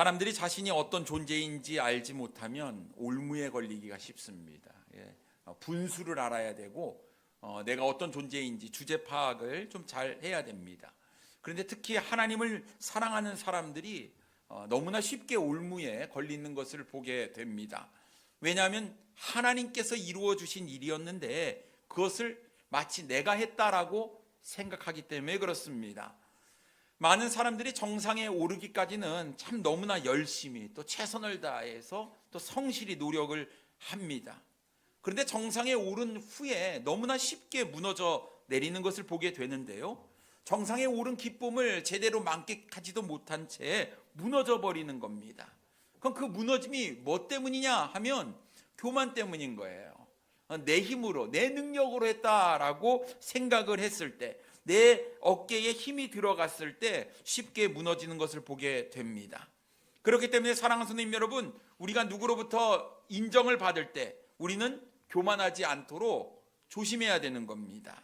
사람들이 자신이 어떤 존재인지 알지 못하면 올무에 걸리기가 쉽습니다. 분수를 알아야 되고 내가 어떤 존재인지 주제 파악을 좀 잘 해야 됩니다. 그런데 특히 하나님을 사랑하는 사람들이 너무나 쉽게 올무에 걸리는 것을 보게 됩니다. 왜냐하면 하나님께서 이루어 주신 일이었는데 그것을 마치 내가 했다라고 생각하기 때문에 그렇습니다. 많은 사람들이 정상에 오르기까지는 참 너무나 열심히 또 최선을 다해서 또 성실히 노력을 합니다. 그런데 정상에 오른 후에 너무나 쉽게 무너져 내리는 것을 보게 되는데요. 정상에 오른 기쁨을 제대로 만끽하지도 못한 채 무너져 버리는 겁니다. 그럼 그 무너짐이 뭐 때문이냐 하면 교만 때문인 거예요. 내 힘으로 내 능력으로 했다라고 생각을 했을 때, 내 어깨에 힘이 들어갔을 때 쉽게 무너지는 것을 보게 됩니다. 그렇기 때문에 사랑하는 선생님 여러분, 우리가 누구로부터 인정을 받을 때 우리는 교만하지 않도록 조심해야 되는 겁니다.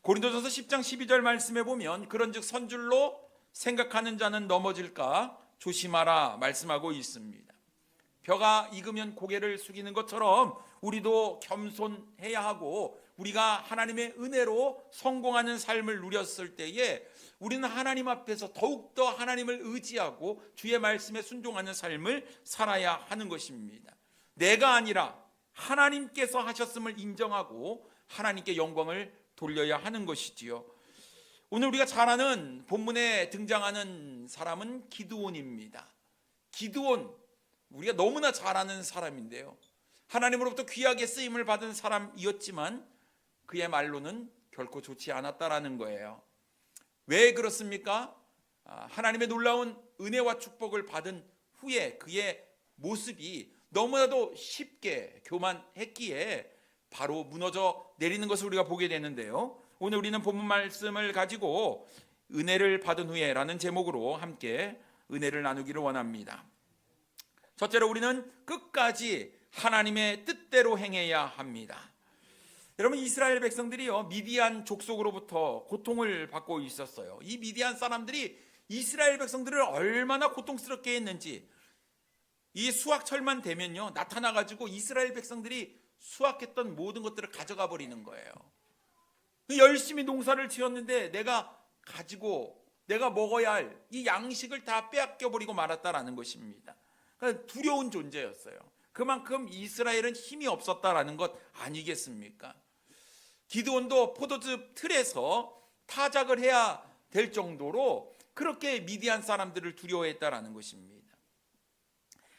고린도전서 10장 12절 말씀에 보면 그런즉 선줄로 생각하는 자는 넘어질까 조심하라 말씀하고 있습니다. 벼가 익으면 고개를 숙이는 것처럼 우리도 겸손해야 하고, 우리가 하나님의 은혜로 성공하는 삶을 누렸을 때에 우리는 하나님 앞에서 더욱더 하나님을 의지하고 주의 말씀에 순종하는 삶을 살아야 하는 것입니다. 내가 아니라 하나님께서 하셨음을 인정하고 하나님께 영광을 돌려야 하는 것이지요. 오늘 우리가 잘 아는 본문에 등장하는 사람은 기드온입니다. 기드온, 우리가 너무나 잘 아는 사람인데요, 하나님으로부터 귀하게 쓰임을 받은 사람이었지만 그의 말로는 결코 좋지 않았다라는 거예요. 왜 그렇습니까? 하나님의 놀라운 은혜와 축복을 받은 후에 그의 모습이 너무나도 쉽게 교만했기에 바로 무너져 내리는 것을 우리가 보게 되는데요, 오늘 우리는 본문 말씀을 가지고 은혜를 받은 후에 라는 제목으로 함께 은혜를 나누기를 원합니다. 첫째로 우리는 끝까지 하나님의 뜻대로 행해야 합니다. 여러분, 이스라엘 백성들이요, 미디안 족속으로부터 고통을 받고 있었어요. 이 미디안 사람들이 이스라엘 백성들을 얼마나 고통스럽게 했는지, 이 수확철만 되면요 나타나가지고 이스라엘 백성들이 수확했던 모든 것들을 가져가 버리는 거예요. 열심히 농사를 지었는데 내가 가지고 내가 먹어야 할 이 양식을 다 빼앗겨 버리고 말았다라는 것입니다. 그러니까 두려운 존재였어요. 그만큼 이스라엘은 힘이 없었다라는 것 아니겠습니까? 기드온도 포도즙 틀에서 타작을 해야 될 정도로 그렇게 미디안 사람들을 두려워했다라는 것입니다.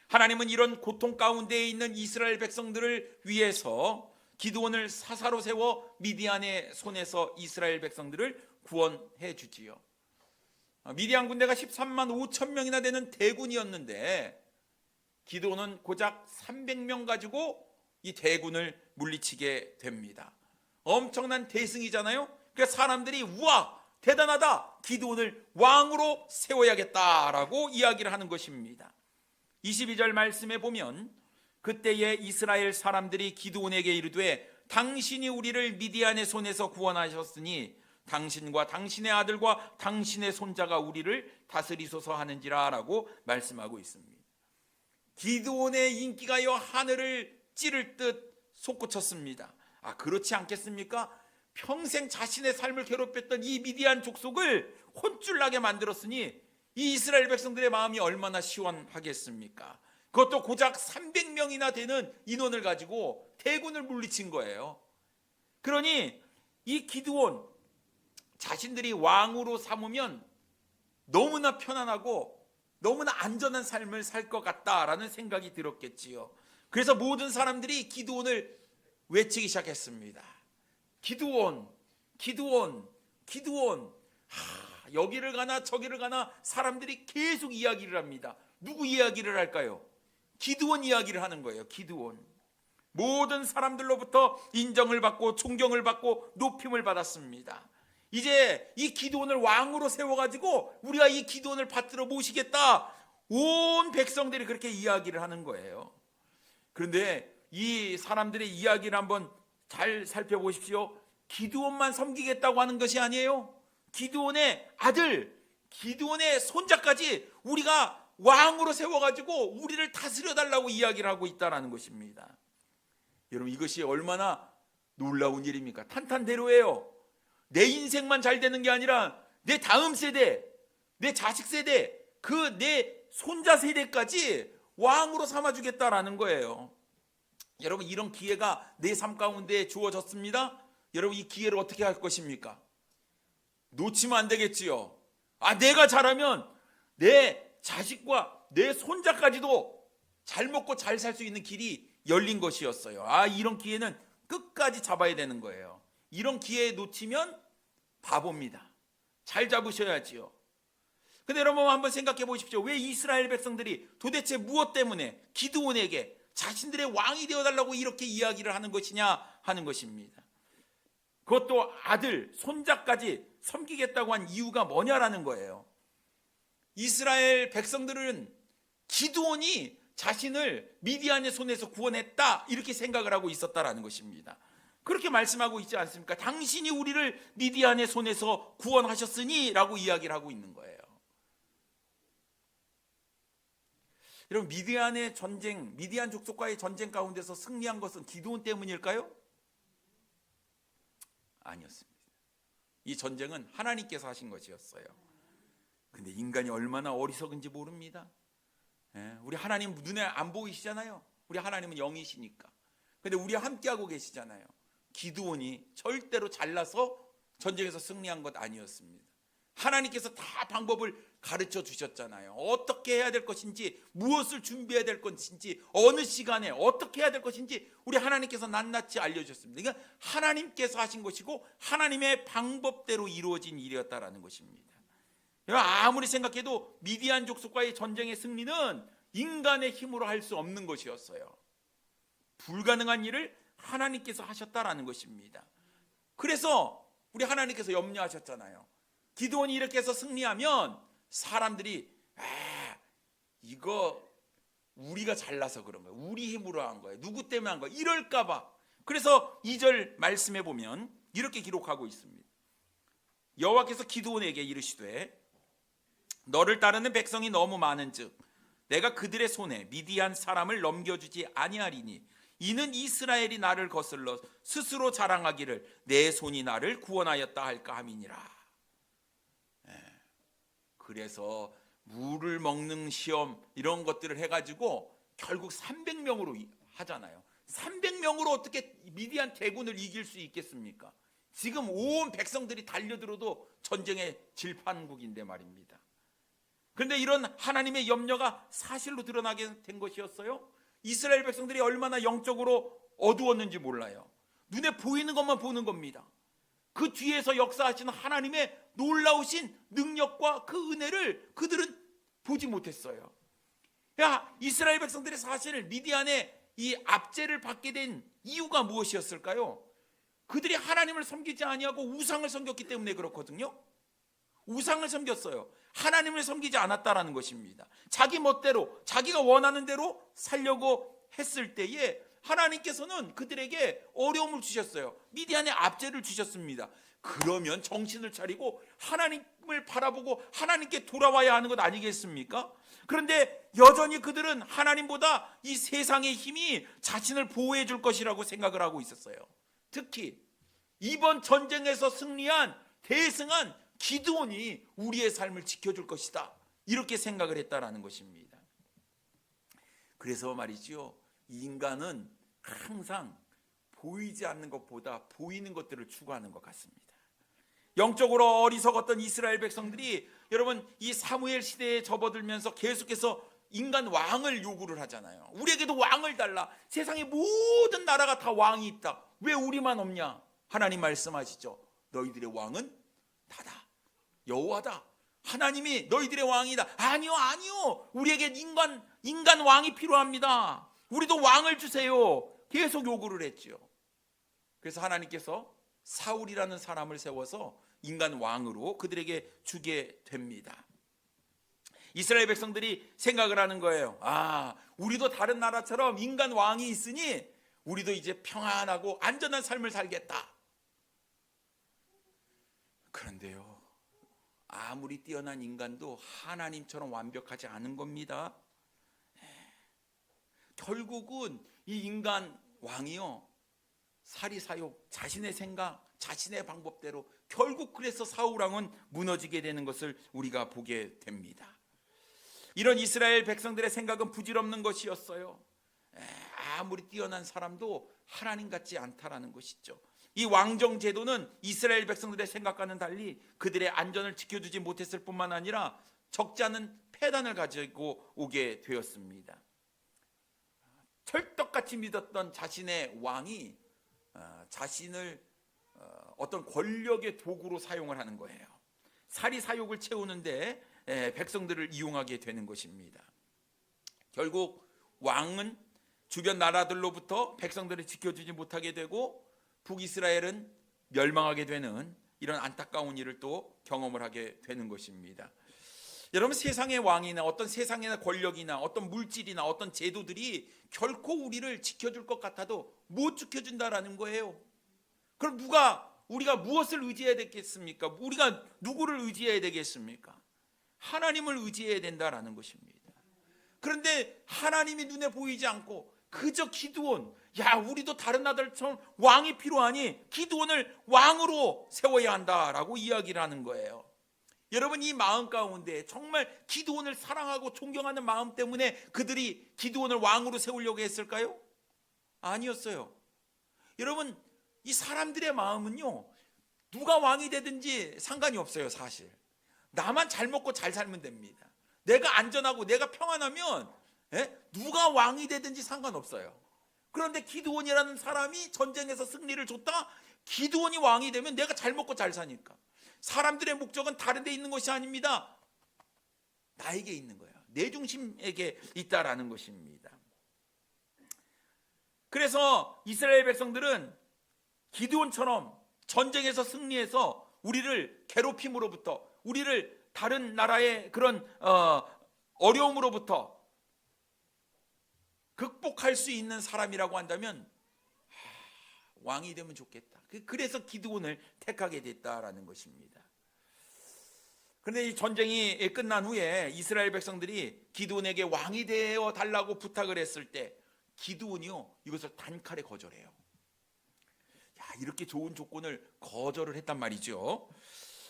하나님은 이런 고통 가운데에 있는 이스라엘 백성들을 위해서 기드온을 사사로 세워 미디안의 손에서 이스라엘 백성들을 구원해 주지요. 미디안 군대가 13만 5천 명이나 되는 대군이었는데 기드온은 고작 300명 가지고 이 대군을 물리치게 됩니다. 엄청난 대승이잖아요. 그래서 사람들이 우와 대단하다, 기드온을 왕으로 세워야겠다라고 이야기를 하는 것입니다. 22절 말씀에 보면 그때에 이스라엘 사람들이 기드온에게 이르되 당신이 우리를 미디안의 손에서 구원하셨으니 당신과 당신의 아들과 당신의 손자가 우리를 다스리소서 하는지라 라고 말씀하고 있습니다. 기드온의 인기가요 하늘을 찌를 듯 솟구쳤습니다. 그렇지 않겠습니까? 평생 자신의 삶을 괴롭혔던 이 미디안 족속을 혼쭐나게 만들었으니 이 이스라엘 백성들의 마음이 얼마나 시원하겠습니까? 그것도 고작 300명이나 되는 인원을 가지고 대군을 물리친 거예요. 그러니 이 기드온, 자신들이 왕으로 삼으면 너무나 편안하고 너무나 안전한 삶을 살 것 같다라는 생각이 들었겠지요. 그래서 모든 사람들이 기드온을 외치기 시작했습니다. 기드온, 기드온, 기드온. 여기를 가나 저기를 가나 사람들이 계속 이야기를 합니다. 누구 이야기를 할까요? 기드온 이야기를 하는 거예요. 기드온. 모든 사람들로부터 인정을 받고 존경을 받고 높임을 받았습니다. 이제 이 기드온을 왕으로 세워가지고 우리가 이 기드온을 받들어 모시겠다, 온 백성들이 그렇게 이야기를 하는 거예요. 그런데 이 사람들의 이야기를 한번 잘 살펴보십시오. 기드온만 섬기겠다고 하는 것이 아니에요. 기드온의 아들, 기드온의 손자까지 우리가 왕으로 세워가지고 우리를 다스려달라고 이야기를 하고 있다는 것입니다. 여러분, 이것이 얼마나 놀라운 일입니까? 탄탄대로예요. 내 인생만 잘 되는 게 아니라 내 다음 세대, 내 자식 세대, 그 내 손자 세대까지 왕으로 삼아주겠다라는 거예요. 여러분, 이런 기회가 내 삶 가운데 주어졌습니다. 여러분, 이 기회를 어떻게 할 것입니까? 놓치면 안 되겠지요. 내가 잘하면 내 자식과 내 손자까지도 잘 먹고 잘 살 수 있는 길이 열린 것이었어요. 이런 기회는 끝까지 잡아야 되는 거예요. 이런 기회 놓치면 바보입니다. 잘 잡으셔야지요. 근데 여러분, 한번 생각해 보십시오. 왜 이스라엘 백성들이 도대체 무엇 때문에 기드온에게 자신들의 왕이 되어달라고 이렇게 이야기를 하는 것이냐 하는 것입니다. 그것도 아들, 손자까지 섬기겠다고 한 이유가 뭐냐라는 거예요. 이스라엘 백성들은 기드온이 자신을 미디안의 손에서 구원했다, 이렇게 생각을 하고 있었다라는 것입니다. 그렇게 말씀하고 있지 않습니까? 당신이 우리를 미디안의 손에서 구원하셨으니 라고 이야기를 하고 있는 거예요. 여러분, 미디안의 전쟁, 미디안 족속과의 전쟁 가운데서 승리한 것은 기드온 때문일까요? 아니었습니다. 이 전쟁은 하나님께서 하신 것이었어요. 근데 인간이 얼마나 어리석은지 모릅니다. 우리 하나님 눈에 안 보이시잖아요. 우리 하나님은 영이시니까. 근데 우리와 함께하고 계시잖아요. 기드온이 절대로 잘나서 전쟁에서 승리한 것 아니었습니다. 하나님께서 다 방법을 가르쳐 주셨잖아요. 어떻게 해야 될 것인지, 무엇을 준비해야 될 것인지, 어느 시간에 어떻게 해야 될 것인지 우리 하나님께서 낱낱이 알려주셨습니다. 그러니까 하나님께서 하신 것이고 하나님의 방법대로 이루어진 일이었다라는 것입니다. 아무리 생각해도 미디안 족속과의 전쟁의 승리는 인간의 힘으로 할 수 없는 것이었어요. 불가능한 일을 하나님께서 하셨다라는 것입니다. 그래서 우리 하나님께서 염려하셨잖아요. 기드온이 이렇게 해서 승리하면 사람들이 이거 우리가 잘나서 그런 거예요. 우리 힘으로 한 거예요. 누구 때문에 한 거예요. 이럴까 봐. 그래서 2절 말씀해 보면 이렇게 기록하고 있습니다. 여호와께서 기드온에게 이르시되 너를 따르는 백성이 너무 많은즉 내가 그들의 손에 미디안 사람을 넘겨주지 아니하리니 이는 이스라엘이 나를 거슬러 스스로 자랑하기를 내 손이 나를 구원하였다 할까 함이니라. 그래서 물을 먹는 시험 이런 것들을 해가지고 결국 300명으로 하잖아요. 300명으로 어떻게 미디안 대군을 이길 수 있겠습니까? 지금 온 백성들이 달려들어도 전쟁의 질판국인데 말입니다. 그런데 이런 하나님의 염려가 사실로 드러나게 된 것이었어요. 이스라엘 백성들이 얼마나 영적으로 어두웠는지 몰라요. 눈에 보이는 것만 보는 겁니다. 그 뒤에서 역사하시는 하나님의 놀라우신 능력과 그 은혜를 그들은 보지 못했어요. 이스라엘 백성들이 사실 미디안의 이 압제를 받게 된 이유가 무엇이었을까요? 그들이 하나님을 섬기지 아니하고 우상을 섬겼기 때문에 그렇거든요. 우상을 섬겼어요. 하나님을 섬기지 않았다라는 것입니다. 자기 멋대로 자기가 원하는 대로 살려고 했을 때에 하나님께서는 그들에게 어려움을 주셨어요. 미디안의 압제를 주셨습니다. 그러면 정신을 차리고 하나님을 바라보고 하나님께 돌아와야 하는 것 아니겠습니까? 그런데 여전히 그들은 하나님보다 이 세상의 힘이 자신을 보호해 줄 것이라고 생각을 하고 있었어요. 특히 이번 전쟁에서 승리한 대승한 기드온이 우리의 삶을 지켜줄 것이다, 이렇게 생각을 했다라는 것입니다. 그래서 말이죠, 인간은 항상 보이지 않는 것보다 보이는 것들을 추구하는 것 같습니다. 영적으로 어리석었던 이스라엘 백성들이 여러분 이 사무엘 시대에 접어들면서 계속해서 인간 왕을 요구를 하잖아요. 우리에게도 왕을 달라. 세상의 모든 나라가 다 왕이 있다. 왜 우리만 없냐? 하나님 말씀하시죠. 너희들의 왕은 나다. 여호와다. 하나님이 너희들의 왕이다. 아니요. 우리에게 인간 왕이 필요합니다. 우리도 왕을 주세요. 계속 요구를 했죠. 그래서 하나님께서 사울이라는 사람을 세워서 인간 왕으로 그들에게 주게 됩니다. 이스라엘 백성들이 생각을 하는 거예요. 우리도 다른 나라처럼 인간 왕이 있으니 우리도 이제 평안하고 안전한 삶을 살겠다. 그런데요, 아무리 뛰어난 인간도 하나님처럼 완벽하지 않은 겁니다. 결국은 이 인간 왕이요, 사리사욕, 자신의 생각, 자신의 방법대로 결국 그래서 사울왕은 무너지게 되는 것을 우리가 보게 됩니다. 이런 이스라엘 백성들의 생각은 부질없는 것이었어요. 아무리 뛰어난 사람도 하나님 같지 않다라는 것이죠. 이 왕정 제도는 이스라엘 백성들의 생각과는 달리 그들의 안전을 지켜주지 못했을 뿐만 아니라 적지 않은 패단을 가지고 오게 되었습니다. 철떡같이 믿었던 자신의 왕이 자신을 어떤 권력의 도구로 사용을 하는 거예요. 사리사욕을 채우는데 백성들을 이용하게 되는 것입니다. 결국 왕은 주변 나라들로부터 백성들을 지켜주지 못하게 되고 북이스라엘은 멸망하게 되는 이런 안타까운 일을 또 경험을 하게 되는 것입니다. 여러분, 세상의 왕이나 어떤 세상의 권력이나 어떤 물질이나 어떤 제도들이 결코 우리를 지켜줄 것 같아도 못 지켜준다라는 거예요. 그럼 우리가 무엇을 의지해야 되겠습니까? 우리가 누구를 의지해야 되겠습니까? 하나님을 의지해야 된다라는 것입니다. 그런데 하나님이 눈에 보이지 않고 그저 기드온, 야, 우리도 다른 나라들처럼 왕이 필요하니 기드온을 왕으로 세워야 한다라고 이야기를 하는 거예요. 여러분, 이 마음 가운데 정말 기드온을 사랑하고 존경하는 마음 때문에 그들이 기드온을 왕으로 세우려고 했을까요? 아니었어요. 여러분, 이 사람들의 마음은요, 누가 왕이 되든지 상관이 없어요. 사실 나만 잘 먹고 잘 살면 됩니다. 내가 안전하고 내가 평안하면 누가 왕이 되든지 상관없어요. 그런데 기드온이라는 사람이 전쟁에서 승리를 줬다? 기드온이 왕이 되면 내가 잘 먹고 잘 사니까. 사람들의 목적은 다른 데 있는 것이 아닙니다. 나에게 있는 거예요. 내 중심에게 있다라는 것입니다. 그래서 이스라엘 백성들은 기드온처럼 전쟁에서 승리해서 우리를 괴롭힘으로부터, 우리를 다른 나라의 그런 어려움으로부터 극복할 수 있는 사람이라고 한다면 왕이 되면 좋겠다. 그래서 기드온을 택하게 됐다라는 것입니다. 그런데 이 전쟁이 끝난 후에 이스라엘 백성들이 기드온에게 왕이 되어 달라고 부탁을 했을 때 기드온이요, 이것을 단칼에 거절해요. 야, 이렇게 좋은 조건을 거절을 했단 말이죠.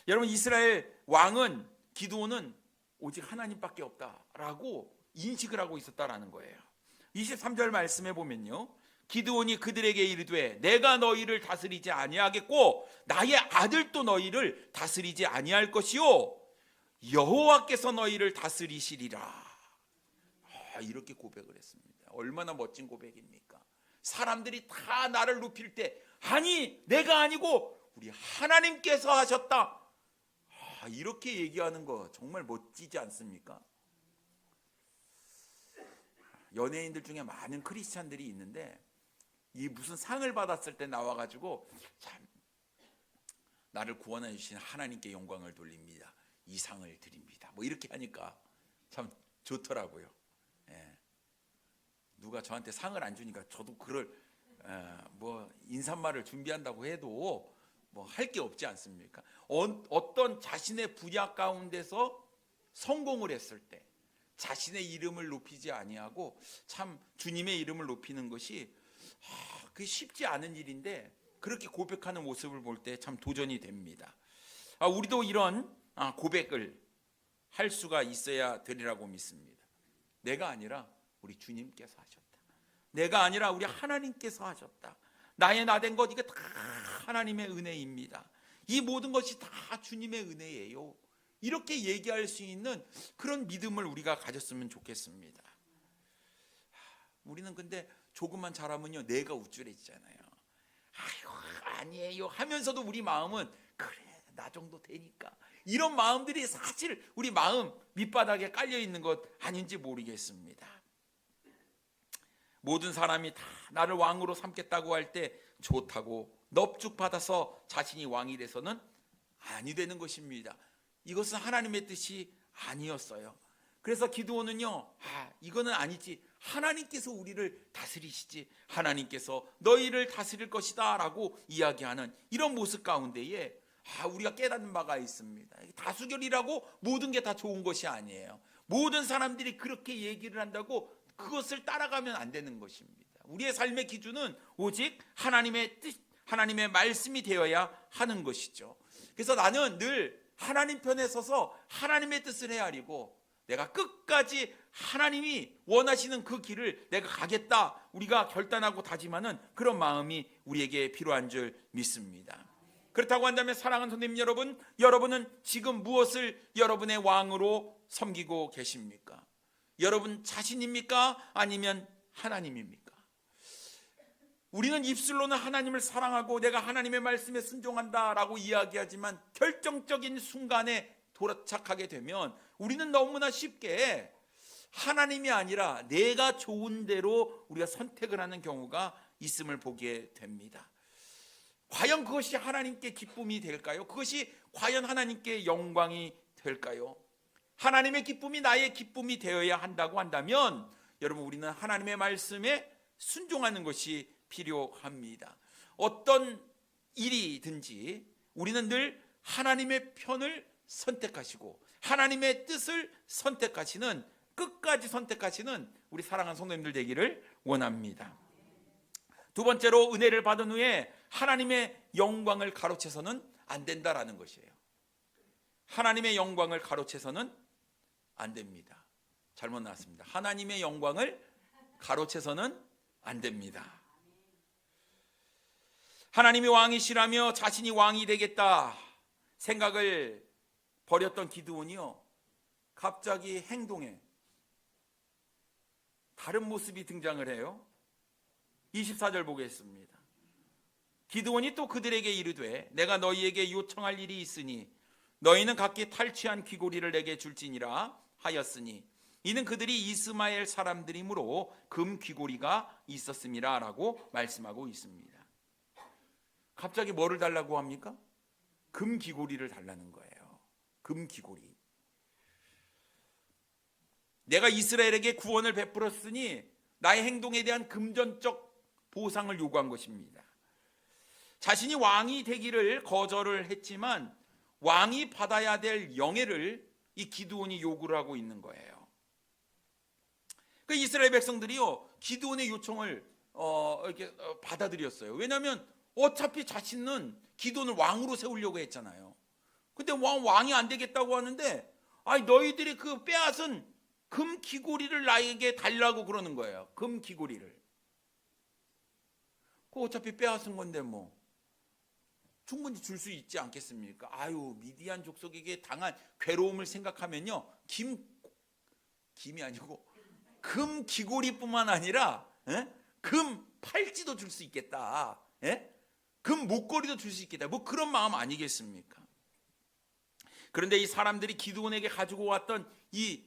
여러분, 이스라엘 왕은, 기드온은 오직 하나님밖에 없다라고 인식을 하고 있었다라는 거예요. 23절 말씀에 보면요, 기드온이 그들에게 이르되 내가 너희를 다스리지 아니하겠고 나의 아들도 너희를 다스리지 아니할 것이요 여호와께서 너희를 다스리시리라. 이렇게 고백을 했습니다. 얼마나 멋진 고백입니까? 사람들이 다 나를 높일 때, 아니 내가 아니고 우리 하나님께서 하셨다, 이렇게 얘기하는 거 정말 멋지지 않습니까? 연예인들 중에 많은 크리스찬들이 있는데 이 무슨 상을 받았을 때 나와가지고 참 나를 구원해 주신 하나님께 영광을 돌립니다, 이 상을 드립니다, 뭐 이렇게 하니까 참 좋더라고요. 누가 저한테 상을 안 주니까 저도 그럴 뭐 인사말을 준비한다고 해도 뭐 할 게 없지 않습니까? 어떤 자신의 분야 가운데서 성공을 했을 때 자신의 이름을 높이지 아니하고 참 주님의 이름을 높이는 것이 그게 쉽지 않은 일인데, 그렇게 고백하는 모습을 볼 때 참 도전이 됩니다. 우리도 이런 고백을 할 수가 있어야 되리라고 믿습니다. 내가 아니라 우리 주님께서 하셨다. 내가 아니라 우리 하나님께서 하셨다. 나의 나된 것, 이게 다 하나님의 은혜입니다. 이 모든 것이 다 주님의 은혜예요. 이렇게 얘기할 수 있는 그런 믿음을 우리가 가졌으면 좋겠습니다. 우리는 근데 조금만 잘하면요, 내가 우쭐해지잖아요. 아이고 아니에요 하면서도 우리 마음은 그래 나 정도 되니까, 이런 마음들이 사실 우리 마음 밑바닥에 깔려 있는 것 아닌지 모르겠습니다. 모든 사람이 다 나를 왕으로 삼겠다고 할 때 좋다고 넙죽받아서 자신이 왕이 돼서는 아니 되는 것입니다. 이것은 하나님의 뜻이 아니었어요. 그래서 기드온은요, 이거는 아니지, 하나님께서 우리를 다스리시지, 하나님께서 너희를 다스릴 것이다 라고 이야기하는 이런 모습 가운데에 우리가 깨닫는 바가 있습니다. 다수결이라고 모든 게 다 좋은 것이 아니에요. 모든 사람들이 그렇게 얘기를 한다고 그것을 따라가면 안 되는 것입니다. 우리의 삶의 기준은 오직 하나님의 뜻, 하나님의 말씀이 되어야 하는 것이죠. 그래서 나는 늘 하나님 편에 서서 하나님의 뜻을 헤아리고 내가 끝까지 하나님이 원하시는 그 길을 내가 가겠다, 우리가 결단하고 다짐하는 그런 마음이 우리에게 필요한 줄 믿습니다. 그렇다고 한다면 사랑하는 성도님 여러분, 여러분은 지금 무엇을 여러분의 왕으로 섬기고 계십니까? 여러분 자신입니까? 아니면 하나님입니까? 우리는 입술로는 하나님을 사랑하고 내가 하나님의 말씀에 순종한다라고 이야기하지만 결정적인 순간에 도착하게 되면 우리는 너무나 쉽게 하나님이 아니라 내가 좋은 대로 우리가 선택을 하는 경우가 있음을 보게 됩니다. 과연 그것이 하나님께 기쁨이 될까요? 그것이 과연 하나님께 영광이 될까요? 하나님의 기쁨이 나의 기쁨이 되어야 한다고 한다면 여러분, 우리는 하나님의 말씀에 순종하는 것이 필요합니다. 어떤 일이든지 우리는 늘 하나님의 편을 선택하시고 하나님의 뜻을 선택하시는, 끝까지 선택하시는 우리 사랑하는 성도님들 되기를 원합니다. 두 번째로, 은혜를 받은 후에 하나님의 영광을 가로채서는 안 된다라는 것이에요. 하나님의 영광을 가로채서는 안 됩니다. 잘못 나왔습니다. 하나님의 영광을 가로채서는 안 됩니다. 하나님이 왕이시라며 자신이 왕이 되겠다 생각을 버렸던 기드온이요, 갑자기 행동에 다른 모습이 등장을 해요. 24절 보겠습니다. 기드온이 또 그들에게 이르되 내가 너희에게 요청할 일이 있으니 너희는 각기 탈취한 귀고리를 내게 줄지니라 하였으니 이는 그들이 이스마엘 사람들이므로 금 귀고리가 있었음이라 라고 말씀하고 있습니다. 갑자기 뭐를 달라고 합니까? 금 귀고리를 달라는 거예요. 금 귀고리. 내가 이스라엘에게 구원을 베풀었으니 나의 행동에 대한 금전적 보상을 요구한 것입니다. 자신이 왕이 되기를 거절을 했지만 왕이 받아야 될 영예를 이 기드온이 요구를 하고 있는 거예요. 그 이스라엘 백성들이요, 기드온의 요청을 이렇게 받아들였어요. 왜냐하면 어차피 자신은 기드온을 왕으로 세우려고 했잖아요. 근데 왕이 안 되겠다고 하는데, 너희들이 그 빼앗은 금 귀고리를 나에게 달라고 그러는 거예요. 금 귀고리를. 그 어차피 빼앗은 건데 뭐 충분히 줄 수 있지 않겠습니까? 미디안 족속에게 당한 괴로움을 생각하면요, 김이 아니고 금 귀고리뿐만 아니라 금 팔찌도 줄 수 있겠다. 금 목걸이도 줄 수 있겠다. 뭐 그런 마음 아니겠습니까? 그런데 이 사람들이 기드온에게 가지고 왔던 이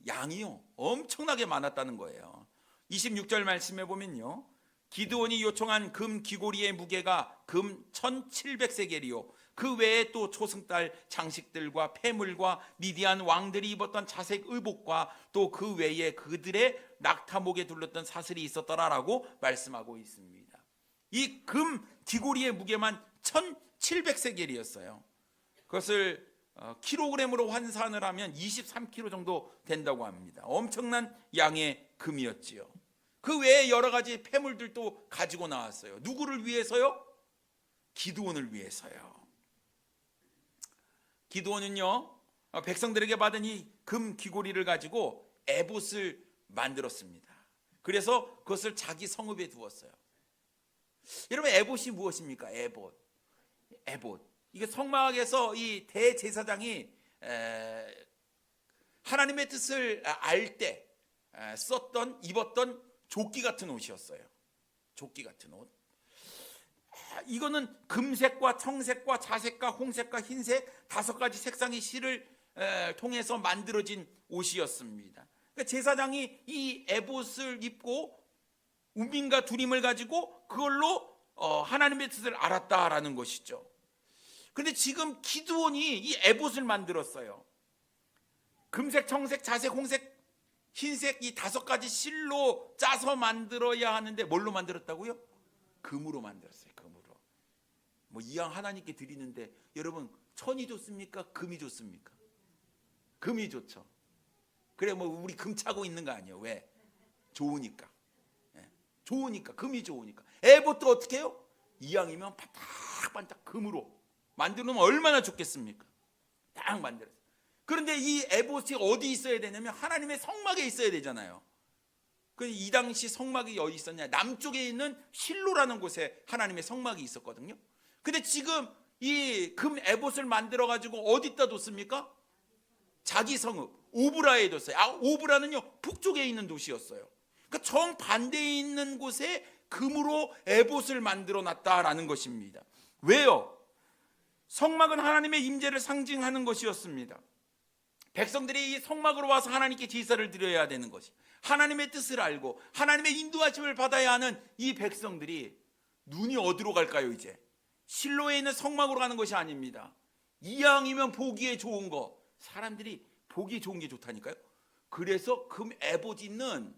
양이요, 엄청나게 많았다는 거예요. 26절 말씀해 보면요, 기드온이 요청한 금 귀고리의 무게가 금 1700세겔이요 그 외에 또 초승달 장식들과 폐물과 미디안 왕들이 입었던 자색 의복과 또 그 외에 그들의 낙타목에 둘렀던 사슬이 있었더라라고 말씀하고 있습니다. 이 금 귀고리의 무게만 1700세겔이었어요. 그것을 킬로그램으로 환산을 하면 23kg 정도 된다고 합니다. 엄청난 양의 금이었지요. 그 외에 여러 가지 폐물들도 가지고 나왔어요. 누구를 위해서요? 기드온을 위해서요. 기드온은요, 백성들에게 받은 이 금 귀고리를 가지고 에봇을 만들었습니다. 그래서 그것을 자기 성읍에 두었어요. 여러분, 에봇이 무엇입니까? 에봇. 이게 성막에서 이 대제사장이 하나님의 뜻을 알 때 입었던 조끼 같은 옷이었어요. 조끼 같은 옷. 이거는 금색과 청색과 자색과 홍색과 흰색 5가지 색상의 실을 통해서 만들어진 옷이었습니다. 그러니까 제사장이 이 에봇을 입고 운민과 두림을 가지고 그걸로 하나님의 뜻을 알았다라는 것이죠. 그런데 지금 기드온이 이 에봇을 만들었어요. 금색, 청색, 자색, 홍색, 흰색 이 5가지 실로 짜서 만들어야 하는데 뭘로 만들었다고요? 금으로 만들었어요. 금으로. 뭐 이왕 하나님께 드리는데 여러분 천이 좋습니까? 금이 좋습니까? 금이 좋죠. 그래 뭐 우리 금 차고 있는 거 아니에요. 왜? 좋으니까. 예. 좋으니까 금이 좋으니까. 에봇도 어떻게 해요? 이왕이면 반짝반짝 금으로 만들면 얼마나 좋겠습니까? 딱 만들었어요. 그런데 이 에봇이 어디 있어야 되냐면 하나님의 성막에 있어야 되잖아요. 이 당시 성막이 어디 있었냐? 남쪽에 있는 실로라는 곳에 하나님의 성막이 있었거든요. 근데 지금 이 금 에봇을 만들어 가지고 어디다 뒀습니까? 자기 성읍 오브라에 뒀어요. 오브라는요 북쪽에 있는 도시였어요. 그러니까 정반대에 있는 곳에 금으로 에봇을 만들어 놨다라는 것입니다. 왜요? 성막은 하나님의 임재를 상징하는 것이었습니다. 백성들이 이 성막으로 와서 하나님께 제사를 드려야 되는 것이, 하나님의 뜻을 알고 하나님의 인도하심을 받아야 하는 이 백성들이 눈이 어디로 갈까요? 이제 실로에 있는 성막으로 가는 것이 아닙니다. 이왕이면 보기에 좋은 거, 사람들이 보기 좋은 게 좋다니까요. 그래서 금 에봇 있는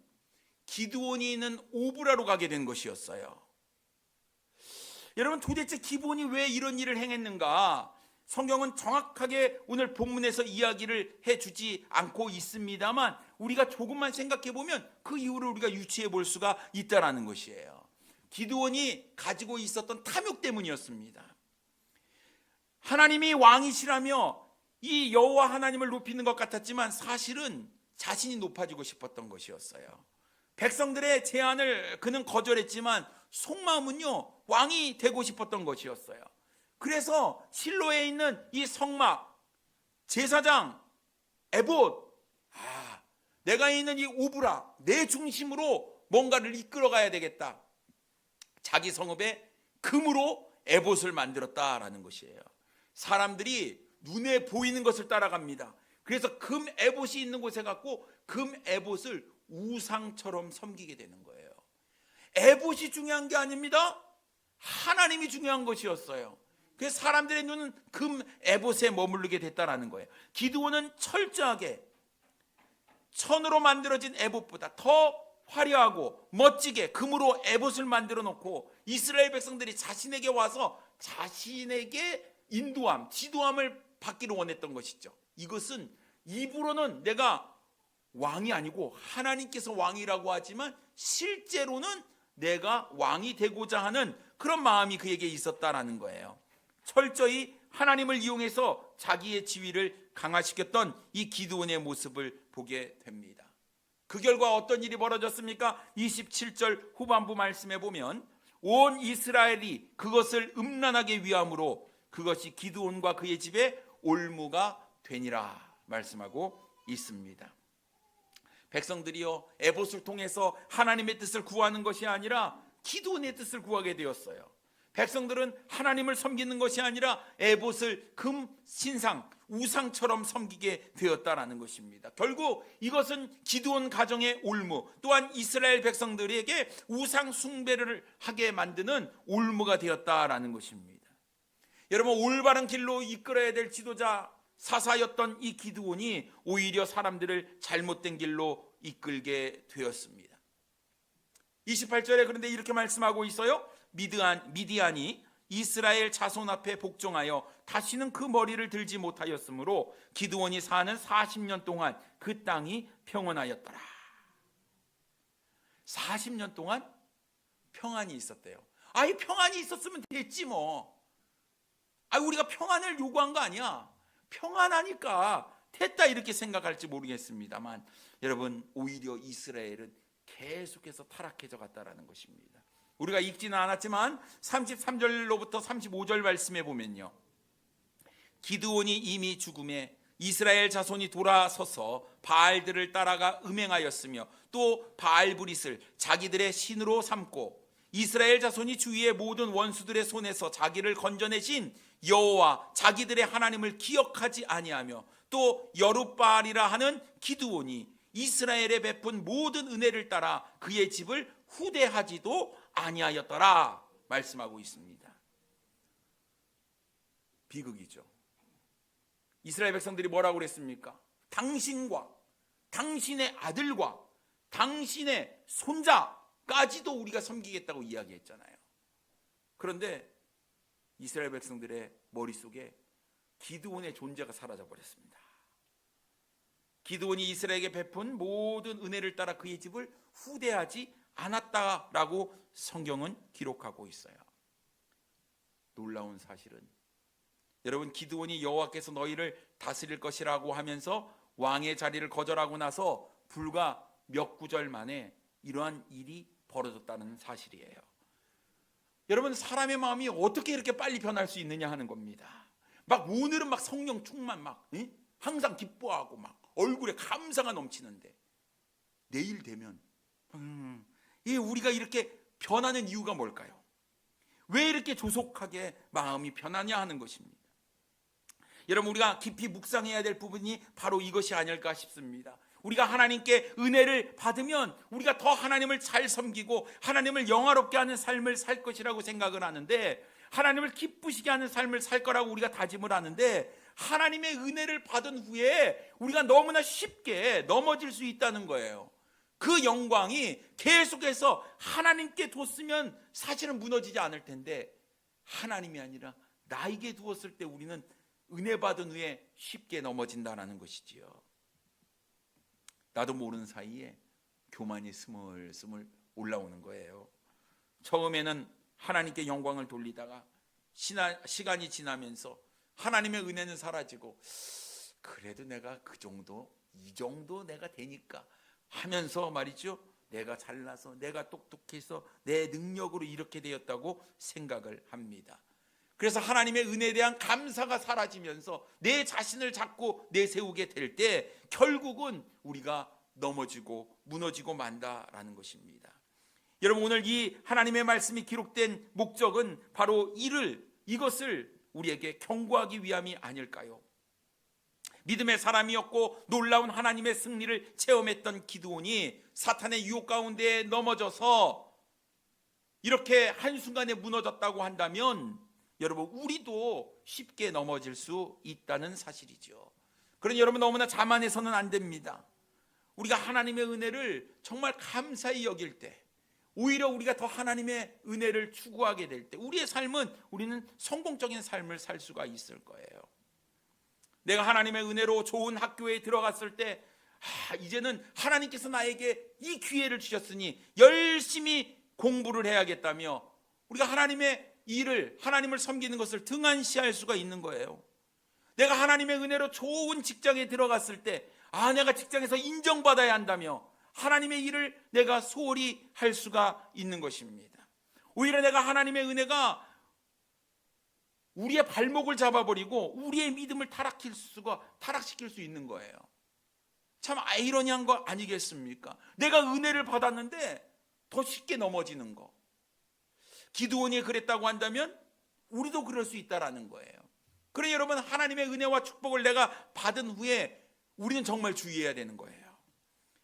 기드온이 있는 오브라로 가게 된 것이었어요. 여러분 도대체 기드온이 왜 이런 일을 행했는가? 성경은 정확하게 오늘 본문에서 이야기를 해주지 않고 있습니다만 우리가 조금만 생각해 보면 그 이유를 우리가 유추해 볼 수가 있다라는 것이에요. 기드온이 가지고 있었던 탐욕 때문이었습니다. 하나님이 왕이시라며 이 여호와 하나님을 높이는 것 같았지만 사실은 자신이 높아지고 싶었던 것이었어요. 백성들의 제안을 그는 거절했지만 속마음은요 왕이 되고 싶었던 것이었어요. 그래서 실로에 있는 이 성막, 제사장, 에봇, 내가 있는 이 오브라, 내 중심으로 뭔가를 이끌어가야 되겠다. 자기 성읍에 금으로 에봇을 만들었다라는 것이에요. 사람들이 눈에 보이는 것을 따라갑니다. 그래서 금 에봇이 있는 곳에 갖고 금 에봇을 우상처럼 섬기게 되는 거예요. 에봇이 중요한 게 아닙니다. 하나님이 중요한 것이었어요. 그래서 사람들의 눈은 금 에봇에 머무르게 됐다라는 거예요. 기드온은 철저하게 천으로 만들어진 에봇보다 더 화려하고 멋지게 금으로 에봇을 만들어 놓고 이스라엘 백성들이 자신에게 와서 자신에게 인도함, 지도함을 받기를 원했던 것이죠. 이것은 입으로는 내가 왕이 아니고 하나님께서 왕이라고 하지만 실제로는 내가 왕이 되고자 하는 그런 마음이 그에게 있었다라는 거예요. 철저히 하나님을 이용해서 자기의 지위를 강화시켰던 이 기드온의 모습을 보게 됩니다. 그 결과 어떤 일이 벌어졌습니까? 27절 후반부 말씀에 보면 온 이스라엘이 그것을 음란하게 위함으로 그것이 기드온과 그의 집에 올무가 되니라 말씀하고 있습니다. 백성들이요 에봇을 통해서 하나님의 뜻을 구하는 것이 아니라 기드온의 뜻을 구하게 되었어요. 백성들은 하나님을 섬기는 것이 아니라 에봇을 금 신상 우상처럼 섬기게 되었다라는 것입니다. 결국 이것은 기드온 가정의 올무, 또한 이스라엘 백성들에게 우상 숭배를 하게 만드는 올무가 되었다라는 것입니다. 여러분 올바른 길로 이끌어야 될 지도자 사사였던 이 기드온이 오히려 사람들을 잘못된 길로 이끌게 되었습니다. 28절에 그런데 이렇게 말씀하고 있어요. 미디안이 이스라엘 자손 앞에 복종하여 다시는 그 머리를 들지 못하였으므로 기드온이 사는 40년 동안 그 땅이 평온하였더라. 40년 동안 평안이 있었대요. 이 평안이 있었으면 됐지 뭐. 우리가 평안을 요구한 거 아니야. 평안하니까 됐다 이렇게 생각할지 모르겠습니다만 여러분 오히려 이스라엘은 계속해서 타락해져 갔다라는 것입니다. 우리가 읽지는 않았지만 33절로부터 35절 말씀에 보면요, 기드온이 이미 죽음에 이스라엘 자손이 돌아서서 바알들을 따라가 음행하였으며 또 바알브릿을 자기들의 신으로 삼고 이스라엘 자손이 주위의 모든 원수들의 손에서 자기를 건져내신 여호와 자기들의 하나님을 기억하지 아니하며 또 여룻바알이라 하는 기드온이 이스라엘에 베푼 모든 은혜를 따라 그의 집을 후대하지도 아니하였더라 말씀하고 있습니다. 비극이죠. 이스라엘 백성들이 뭐라고 그랬습니까? 당신과 당신의 아들과 당신의 손자까지도 우리가 섬기겠다고 이야기했잖아요. 그런데 이스라엘 백성들의 머릿속에 기드온의 존재가 사라져 버렸습니다. 기드온이 이스라엘에게 베푼 모든 은혜를 따라 그의 집을 후대하지 않았다라고 성경은 기록하고 있어요. 놀라운 사실은 여러분, 기드온이 여호와께서 너희를 다스릴 것이라고 하면서 왕의 자리를 거절하고 나서 불과 몇 구절 만에 이러한 일이 벌어졌다는 사실이에요. 여러분, 사람의 마음이 어떻게 이렇게 빨리 변할 수 있느냐 하는 겁니다. 막 오늘은 막 성령 충만, 막 항상 기뻐하고 막 얼굴에 감사가 넘치는데 내일 되면 우리가 이렇게 변하는 이유가 뭘까요? 왜 이렇게 조속하게 마음이 변하냐 하는 것입니다. 여러분, 우리가 깊이 묵상해야 될 부분이 바로 이것이 아닐까 싶습니다. 우리가 하나님께 은혜를 받으면 우리가 더 하나님을 잘 섬기고 하나님을 영화롭게 하는 삶을 살 것이라고 생각을 하는데, 하나님을 기쁘시게 하는 삶을 살 거라고 우리가 다짐을 하는데, 하나님의 은혜를 받은 후에 우리가 너무나 쉽게 넘어질 수 있다는 거예요. 그 영광이 계속해서 하나님께 뒀으면 사실은 무너지지 않을 텐데, 하나님이 아니라 나에게 두었을 때 우리는 은혜 받은 후에 쉽게 넘어진다는 것이지요. 나도 모르는 사이에 교만이 스물스물 올라오는 거예요. 처음에는 하나님께 영광을 돌리다가 시간이 지나면서 하나님의 은혜는 사라지고, 그래도 내가 이 정도 내가 되니까 하면서 말이죠, 내가 잘나서, 내가 똑똑해서, 내 능력으로 이렇게 되었다고 생각을 합니다. 그래서 하나님의 은혜에 대한 감사가 사라지면서 내 자신을 자꾸 내세우게 될 때 결국은 우리가 넘어지고 무너지고 만다라는 것입니다. 여러분, 오늘 이 하나님의 말씀이 기록된 목적은 바로 이것을 우리에게 경고하기 위함이 아닐까요? 믿음의 사람이었고 놀라운 하나님의 승리를 체험했던 기드온이 사탄의 유혹 가운데 넘어져서 이렇게 한순간에 무너졌다고 한다면, 여러분, 우리도 쉽게 넘어질 수 있다는 사실이죠. 그러니 여러분, 너무나 자만해서는 안 됩니다. 우리가 하나님의 은혜를 정말 감사히 여길 때, 오히려 우리가 더 하나님의 은혜를 추구하게 될 때 우리의 삶은, 우리는 성공적인 삶을 살 수가 있을 거예요. 내가 하나님의 은혜로 좋은 학교에 들어갔을 때, 이제는 하나님께서 나에게 이 기회를 주셨으니 열심히 공부를 해야겠다며 우리가 하나님의 일을, 하나님을 섬기는 것을 등한시할 수가 있는 거예요. 내가 하나님의 은혜로 좋은 직장에 들어갔을 때, 내가 직장에서 인정받아야 한다며 하나님의 일을 내가 소홀히 할 수가 있는 것입니다. 오히려 내가 하나님의 은혜가 우리의 발목을 잡아버리고 우리의 믿음을 타락시킬 수 있는 거예요. 참 아이러니한 거 아니겠습니까? 내가 은혜를 받았는데 더 쉽게 넘어지는 거. 기드온이 그랬다고 한다면 우리도 그럴 수 있다라는 거예요. 그러니 여러분, 하나님의 은혜와 축복을 내가 받은 후에 우리는 정말 주의해야 되는 거예요.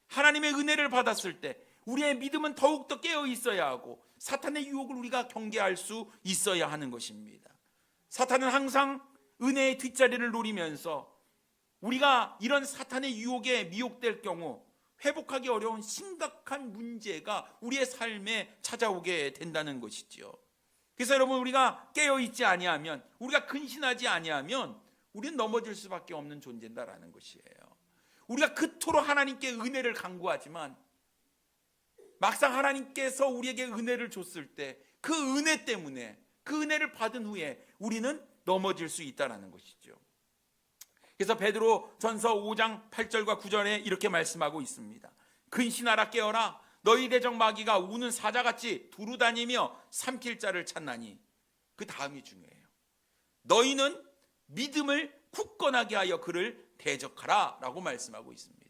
하나님의 은혜를 받았을 때 우리의 믿음은 더욱더 깨어 있어야 하고, 사탄의 유혹을 우리가 경계할 수 있어야 하는 것입니다. 사탄은 항상 은혜의 뒷자리를 노리면서 우리가 이런 사탄의 유혹에 미혹될 경우 회복하기 어려운 심각한 문제가 우리의 삶에 찾아오게 된다는 것이지요. 그래서 여러분, 우리가 깨어있지 아니하면, 우리가 근신하지 아니하면 우리는 넘어질 수밖에 없는 존재다라는 것이에요. 우리가 그토록 하나님께 은혜를 간구하지만 막상 하나님께서 우리에게 은혜를 줬을 때 그 은혜 때문에, 그 은혜를 받은 후에 우리는 넘어질 수 있다는 것이죠. 그래서 베드로 전서 5장 8절과 9절에 이렇게 말씀하고 있습니다. 근신하라, 깨어라. 너희 대적 마귀가 우는 사자같이 두루다니며 삼킬 자를 찾나니. 그 다음이 중요해요. 너희는 믿음을 굳건하게 하여 그를 대적하라 라고 말씀하고 있습니다.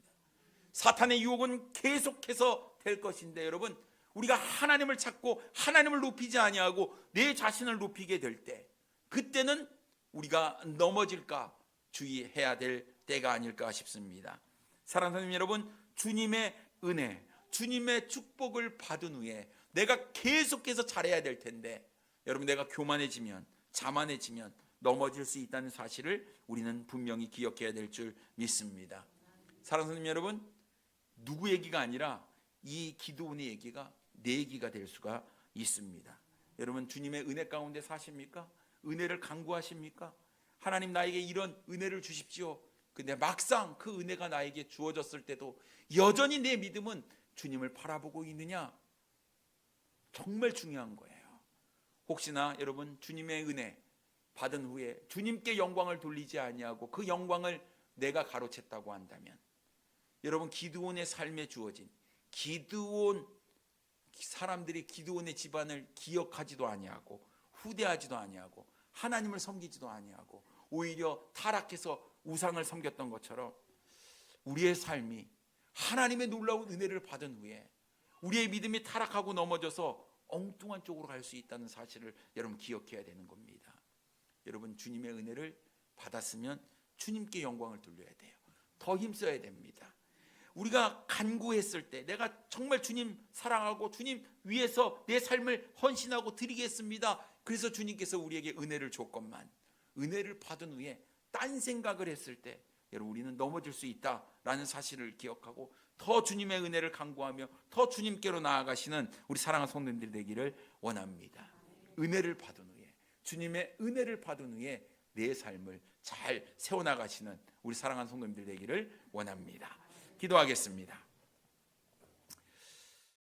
사탄의 유혹은 계속해서 될 것인데, 여러분, 우리가 하나님을 찾고 하나님을 높이지 아니하고 내 자신을 높이게 될 때, 그때는 우리가 넘어질까 주의해야 될 때가 아닐까 싶습니다. 사랑하는 성도 여러분, 주님의 은혜, 주님의 축복을 받은 후에 내가 계속해서 잘해야 될 텐데, 여러분, 내가 교만해지면, 자만해지면 넘어질 수 있다는 사실을 우리는 분명히 기억해야 될 줄 믿습니다. 사랑하는 성도 여러분, 누구 얘기가 아니라 이 기드온의 얘기가 내 얘기가 될 수가 있습니다. 여러분, 주님의 은혜 가운데 사십니까? 은혜를 간구하십니까? 하나님 나에게 이런 은혜를 주십시오. 근데 막상 그 은혜가 나에게 주어졌을 때도 여전히 내 믿음은 주님을 바라보고 있느냐? 정말 중요한 거예요. 혹시나 여러분 주님의 은혜 받은 후에 주님께 영광을 돌리지 아니하고 그 영광을 내가 가로챘다고 한다면, 여러분 기드온의 삶에 주어진 기드온 사람들이 기드온의 집안을 기억하지도 아니하고 후대하지도 아니하고 하나님을 섬기지도 아니하고 오히려 타락해서 우상을 섬겼던 것처럼 우리의 삶이 하나님의 놀라운 은혜를 받은 후에 우리의 믿음이 타락하고 넘어져서 엉뚱한 쪽으로 갈 수 있다는 사실을 여러분 기억해야 되는 겁니다. 여러분 주님의 은혜를 받았으면 주님께 영광을 돌려야 돼요. 더 힘써야 됩니다. 우리가 간구했을 때 내가 정말 주님 사랑하고 주님 위해서 내 삶을 헌신하고 드리겠습니다. 그래서 주님께서 우리에게 은혜를 줬건만 은혜를 받은 후에 딴 생각을 했을 때 여러분 우리는 넘어질 수 있다라는 사실을 기억하고 더 주님의 은혜를 간구하며 더 주님께로 나아가시는 우리 사랑하는 성도님들이 되기를 원합니다. 은혜를 받은 후에 주님의 은혜를 받은 후에 내 삶을 잘 세워나가시는 우리 사랑하는 성도님들 되기를 원합니다. 기도하겠습니다.